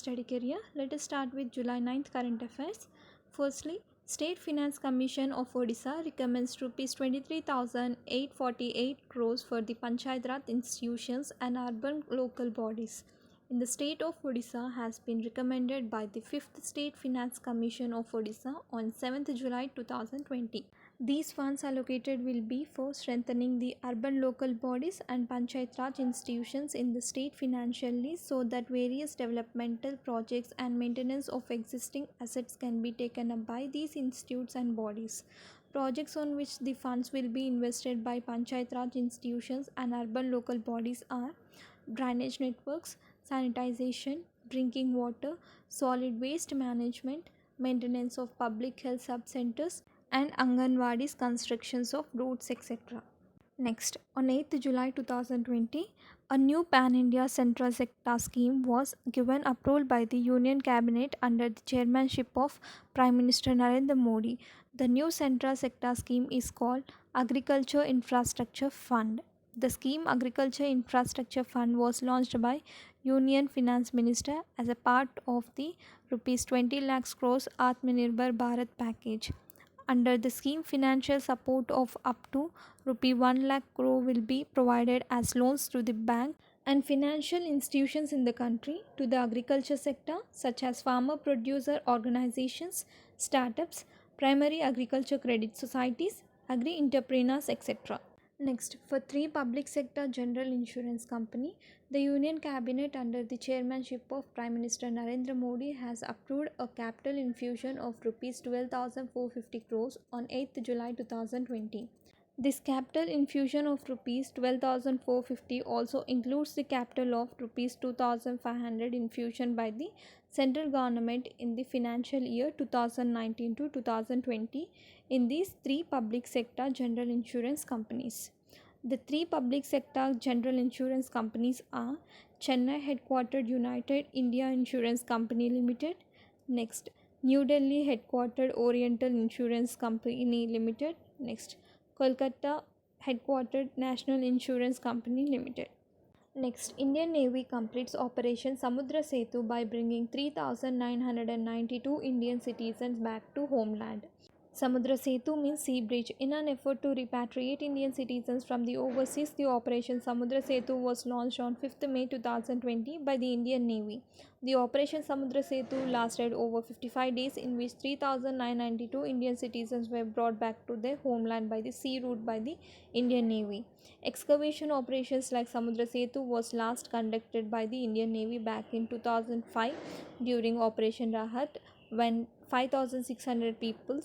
study career. Let us start with July 9th current affairs. Firstly, State Finance Commission of Odisha recommends rupees 23,848 crores for the Panchayat Raj institutions and urban local bodies in the state of Odisha has been recommended by the 5th State Finance Commission of Odisha on 7th July 2020. These funds allocated will be for strengthening the urban local bodies and Panchayat Raj institutions in the state financially so that various developmental projects and maintenance of existing assets can be taken up by these institutes and bodies. Projects on which the funds will be invested by Panchayat Raj institutions and urban local bodies are drainage networks, sanitization, drinking water, solid waste management, maintenance of public health sub-centers, and Anganwadis constructions of roads etc. Next, on 8th July 2020, a new Pan-India Central Sector scheme was given approval by the Union Cabinet under the chairmanship of Prime Minister Narendra Modi. The new Central Sector scheme is called Agriculture Infrastructure Fund. The scheme Agriculture Infrastructure Fund was launched by Union Finance Minister as a part of the rupees 20 lakhs crores Atmanirbhar Bharat package. Under the scheme, financial support of up to rupee 1 lakh crore will be provided as loans to the bank and financial institutions in the country to the agriculture sector such as farmer producer organizations, startups, primary agriculture credit societies, agri entrepreneurs etc. Next, for three public sector general insurance company, the Union Cabinet under the chairmanship of Prime Minister Narendra Modi has approved a capital infusion of rupees 12,450 crores on 8th July 2020. This capital infusion of rupees 12,450 also includes the capital of rupees 2,500 infusion by the central government in the financial year 2019 to 2020 in these three public sector general insurance companies. The three public sector general insurance companies are Chennai headquartered United India Insurance Company Limited, next New Delhi headquartered Oriental Insurance Company Limited, next Kolkata headquartered National Insurance Company Limited. Next, Indian Navy completes Operation Samudra Setu by bringing 3,992 Indian citizens back to homeland. Samudra Setu means sea bridge. In an effort to repatriate Indian citizens from the overseas, the Operation Samudra Setu was launched on 5th May 2020 by the Indian Navy. The Operation Samudra Setu lasted over 55 days in which 3,992 Indian citizens were brought back to their homeland by the sea route by the Indian Navy. Excavation operations like Samudra Setu was last conducted by the Indian Navy back in 2005 during Operation Rahat when 5,600 people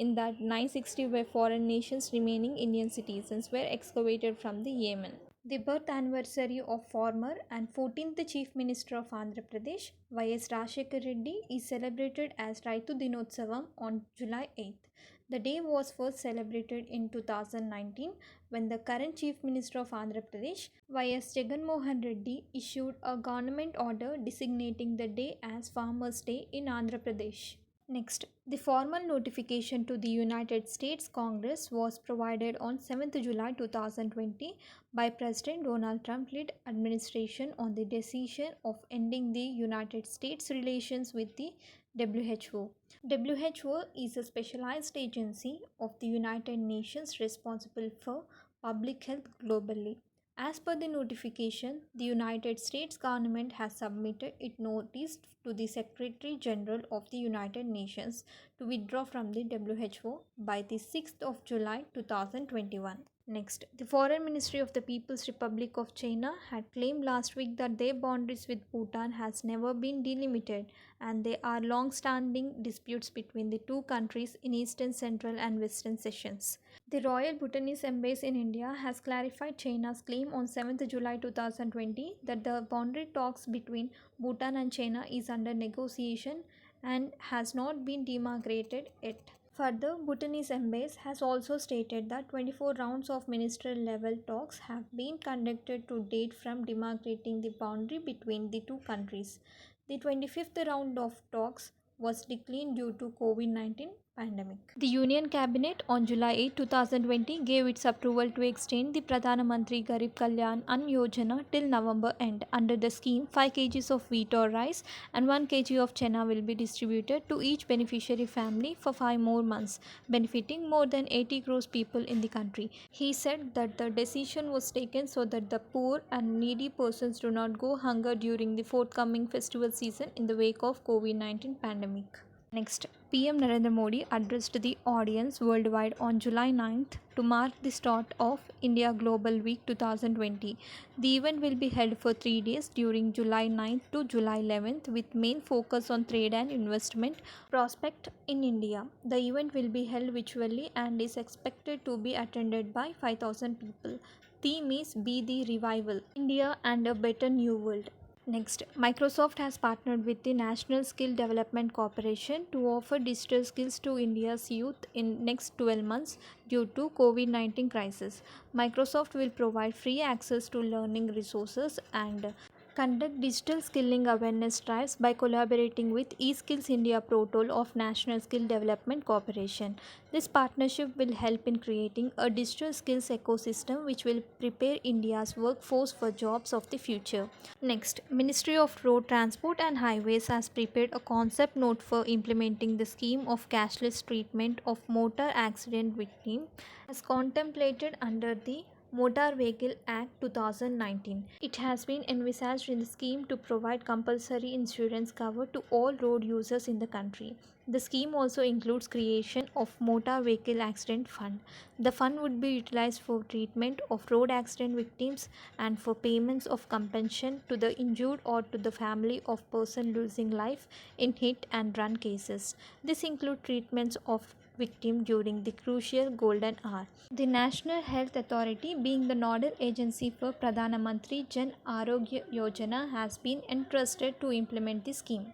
in that 960 were foreign nations remaining Indian citizens were excavated from the Yemen. The birth anniversary of former and 14th Chief Minister of Andhra Pradesh, Y.S. Rajshekar Reddy, is celebrated as Raitu Dinotsavam on July 8th. The day was first celebrated in 2019 when the current Chief Minister of Andhra Pradesh, Y.S. Jagan Mohan Reddy, issued a government order designating the day as Farmers' Day in Andhra Pradesh. Next, the formal notification to the United States Congress was provided on 7th July 2020 by President Donald Trump-led administration on the decision of ending the United States relations with the WHO. WHO is a specialized agency of the United Nations responsible for public health globally. As per the notification, the United States government has submitted its notice to the Secretary General of the United Nations to withdraw from the WHO by the 6th of July 2021. Next, the Foreign Ministry of the People's Republic of China had claimed last week that their boundaries with Bhutan has never been delimited and there are long-standing disputes between the two countries in eastern, central and western sections. The Royal Bhutanese Embassy in India has clarified China's claim on 7th July 2020 that the boundary talks between Bhutan and China is under negotiation and has not been demarcated yet. Further, Bhutanese Embassy has also stated that 24 rounds of ministerial level talks have been conducted to date from demarcating the boundary between the two countries. The 25th round of talks was declined due to COVID-19 pandemic. The Union Cabinet on July 8, 2020 gave its approval to extend the Pradhan Mantri Garib Kalyan Ann Yojana till November end. Under the scheme, 5 kgs of wheat or rice and 1 kg of chena will be distributed to each beneficiary family for 5 more months, benefiting more than 80 crores people in the country. He said that the decision was taken so that the poor and needy persons do not go hunger during the forthcoming festival season in the wake of COVID-19 pandemic. Next, PM Narendra Modi addressed the audience worldwide on July 9th to mark the start of India Global Week 2020. The event will be held for 3 days during July 9th to July 11th with main focus on trade and investment prospect in India. The event will be held virtually and is expected to be attended by 5,000 people. Theme is Be the Revival, India and a Better New World. Next, Microsoft has partnered with the National Skill Development Corporation to offer digital skills to India's youth in next 12 months due to COVID-19 crisis. Microsoft will provide free access to learning resources and conduct digital skilling awareness drives by collaborating with eSkills India Portal of National Skill Development Corporation. This partnership will help in creating a digital skills ecosystem which will prepare India's workforce for jobs of the future. Next, Ministry of Road Transport and Highways has prepared a concept note for implementing the scheme of cashless treatment of motor accident victims as contemplated under the Motor Vehicle Act 2019. It has been envisaged in the scheme to provide compulsory insurance cover to all road users in the country. The scheme also includes creation of Motor Vehicle Accident Fund. The fund would be utilized for treatment of road accident victims and for payments of compensation to the injured or to the family of person losing life in hit and run cases. This includes treatments of victim during the crucial golden hour. The National Health Authority, being the nodal agency for Pradhan Mantri Jan Arogya Yojana, has been entrusted to implement the scheme.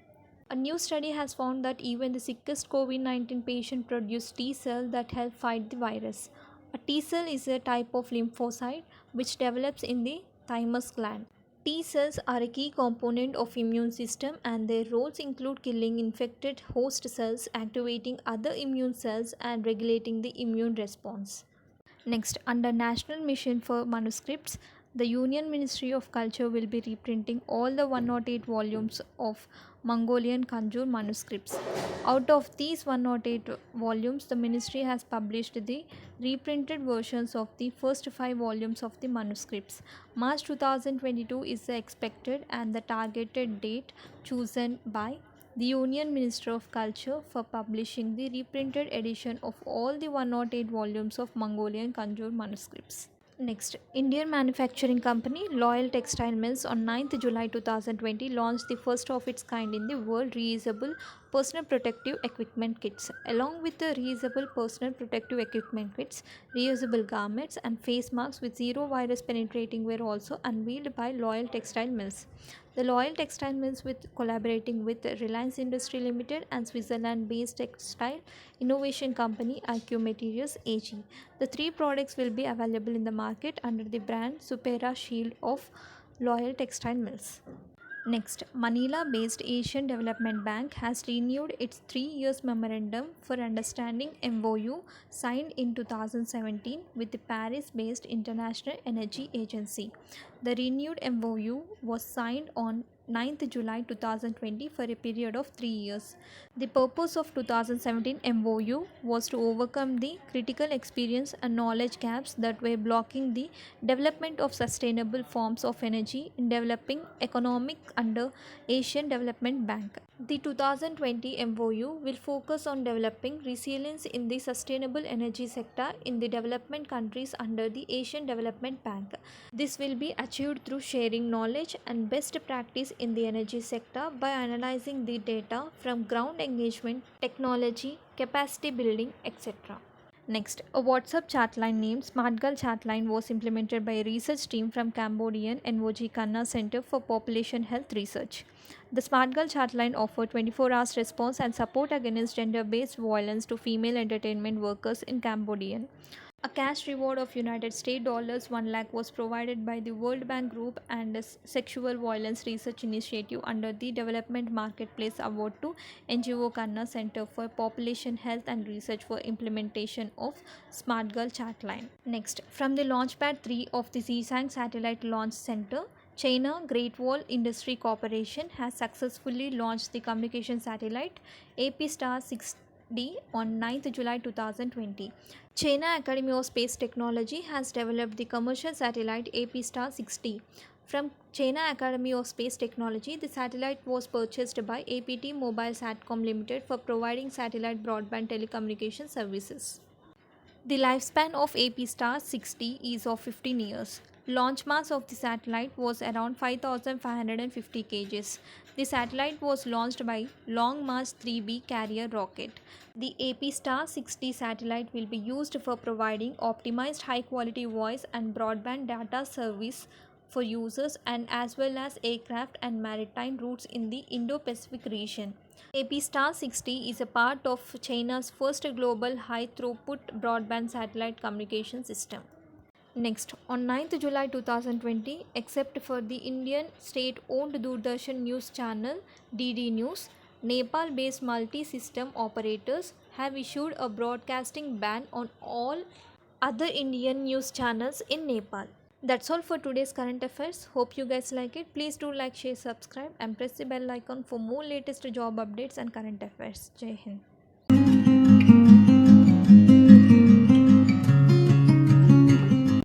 A new study has found that even the sickest COVID-19 patient produce T cells that help fight the virus. A T cell is a type of lymphocyte which develops in the thymus gland. T cells are a key component of immune system and their roles include killing infected host cells, activating other immune cells and regulating the immune response. Next, under National Mission for Manuscripts, the Union Ministry of Culture will be reprinting all the 108 volumes of Mongolian Kanjur manuscripts. Out of these 108 volumes, the ministry has published the reprinted versions of the first 5 volumes of the manuscripts. March 2022 is the expected and the targeted date chosen by the Union Minister of Culture for publishing the reprinted edition of all the 108 volumes of Mongolian Kanjur manuscripts. Next, Indian manufacturing company Loyal Textile Mills on 9th July 2020 launched the first of its kind in the world reusable personal protective equipment kits. Along with the reusable personal protective equipment kits, reusable garments and face masks with zero virus penetrating were also unveiled by Loyal Textile Mills. The Loyal Textile Mills with collaborating with Reliance Industry Limited and Switzerland-based textile innovation company IQ Materials AG. The 3 products will be available in the market under the brand Supera Shield of Loyal Textile Mills. Next, Manila-based Asian Development Bank has renewed its 3 years memorandum for understanding MOU signed in 2017 with the Paris-based International Energy Agency. The renewed MOU was signed on 9th July 2020 for a period of 3 years. The purpose of 2017 MOU was to overcome the critical experience and knowledge gaps that were blocking the development of sustainable forms of energy in developing economic under Asian Development Bank. The 2020 MOU will focus on developing resilience in the sustainable energy sector in the development countries under the Asian Development Bank. This will be achieved through sharing knowledge and best practice in the energy sector by analyzing the data from ground engagement, technology, capacity building, etc. Next, a WhatsApp chat line named SmartGirl chat line was implemented by a research team from Cambodian NOG Khanna Center for Population Health Research. The SmartGirl chat line offered 24 hours response and support against gender-based violence to female entertainment workers in Cambodian. A cash reward of United States dollars 1 lakh was provided by the World Bank Group and the Sexual Violence Research Initiative under the Development Marketplace Award to NGO Kanna Center for Population Health and Research for implementation of Smart Girl Chatline. Next, from the Launchpad 3 of the Zhejiang Satellite Launch Center, China Great Wall Industry Corporation has successfully launched the communication satellite AP Star 6D on 9th July 2020. China Academy of Space Technology has developed the commercial satellite AP Star 6D. From China Academy of Space Technology, the satellite was purchased by APT Mobile Satcom Limited for providing satellite broadband telecommunication services. The lifespan of AP Star 6D is of 15 years. Launch mass of the satellite was around 5,550 kgs. The satellite was launched by Long March 3B carrier rocket. The AP Star 6D satellite will be used for providing optimized high quality voice and broadband data service for users and as well as aircraft and maritime routes in the Indo-Pacific region. AP Star 6D is a part of China's first global high-throughput broadband satellite communication system. Next, on 9th July 2020, except for the Indian state-owned Doordarshan News channel DD News, Nepal-based multi-system operators have issued a broadcasting ban on all other Indian news channels in Nepal. That's all for today's current affairs. Hope you guys like it. Please do like, share, subscribe and press the bell icon for more latest job updates and current affairs. Jai Hind.